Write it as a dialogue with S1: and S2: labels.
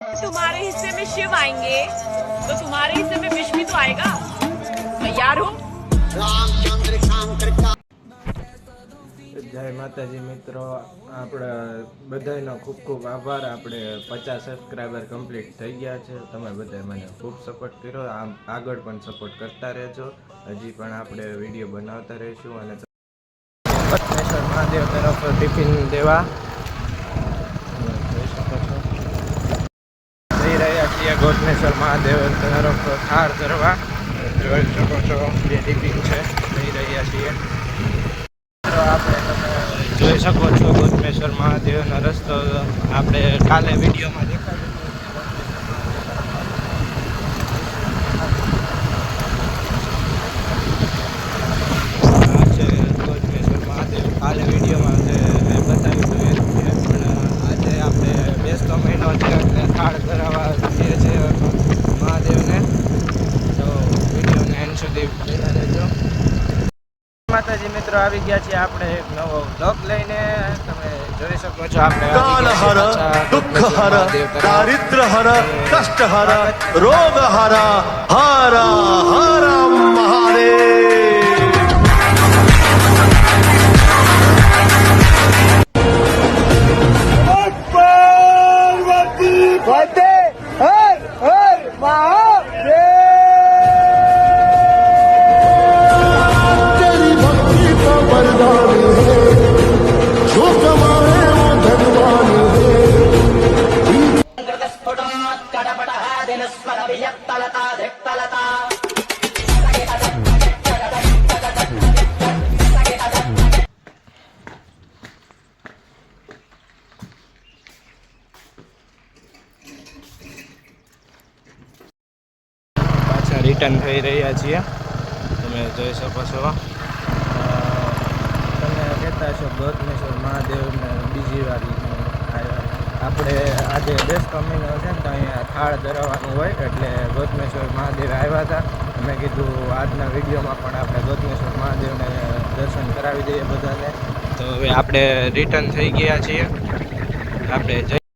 S1: तुम्हारे हिस्से में शिव आएंगे तो तुम्हारे हिस्से में विष भी तो आएगा। तैयार हो?
S2: જય માતાજી મિત્રો, આપણે બધાનો ખૂબ ખૂબ આભાર. આપણે 50 સબસ્ક્રાઈબર કમ્પ્લીટ થઈ ગયા છે. તમે બધાએ મને ખૂબ સપોર્ટ કર્યો, આમ આગળ પણ સપોર્ટ કરતા રહેજો. હજી પણ આપણે વિડીયો બનાવતા રહીશું. અને ગોતમેશ્વર મહાદેવ તરફ ટિફિન દેવા જોઈ શકો છો, જઈ રહ્યા છીએ ગોતમેશ્વર મહાદેવ તરફ થાળ ધરવા. જોઈ શકો છો બે ટિફિન છે, જઈ રહ્યા છીએ. આપણે તમે જોઈ શકો છો ગોતમેશ્વર મહાદેવનો રસ્તો આપણે કાલે વિડીયોમાં દેખાડ્યો છે. ગોતમેશ્વર મહાદેવ કાલે વિડીયોમાં બતાવ્યું હતું એ પણ આજે આપણે બેસતો મહિનો છે એટલે થાળ ધરાવવા જઈએ છીએ મહાદેવને. તો વિડીયોને એન્ડ સુધી જોતા રહેજો. માતાજી મિત્રો, આવી ગયા છીએ આપણે એક નવો બ્લોગ લઈને. તમે જોઈ શકો છો આપણે
S3: કાલ હર દુઃખ હર દારિદ્ર હર કષ્ટ હર રોગ હર હર હર મહાદેવ. પાર્વતી ફતે હર હર મહાદેવ.
S2: પાછા રિટર્ન થઈ રહ્યા છીએ, તમે જોઈ શકો છો. તમે કહેતા છો ગોતમેશ્વર મહાદેવને બીજી વાર આવ્યા. આપણે આજે બેસતો મહિનો છે ને, તો અહીંયા થાળ ધરાવવાનું હોય એટલે ગોતમેશ્વર મહાદેવ આવ્યા હતા. મેં કીધું આજના વિડીયોમાં પણ આપણે ગોતમેશ્વર મહાદેવને દર્શન કરાવી દઈએ બધાને. તો હવે આપણે રિટર્ન થઈ ગયા છીએ. આપણે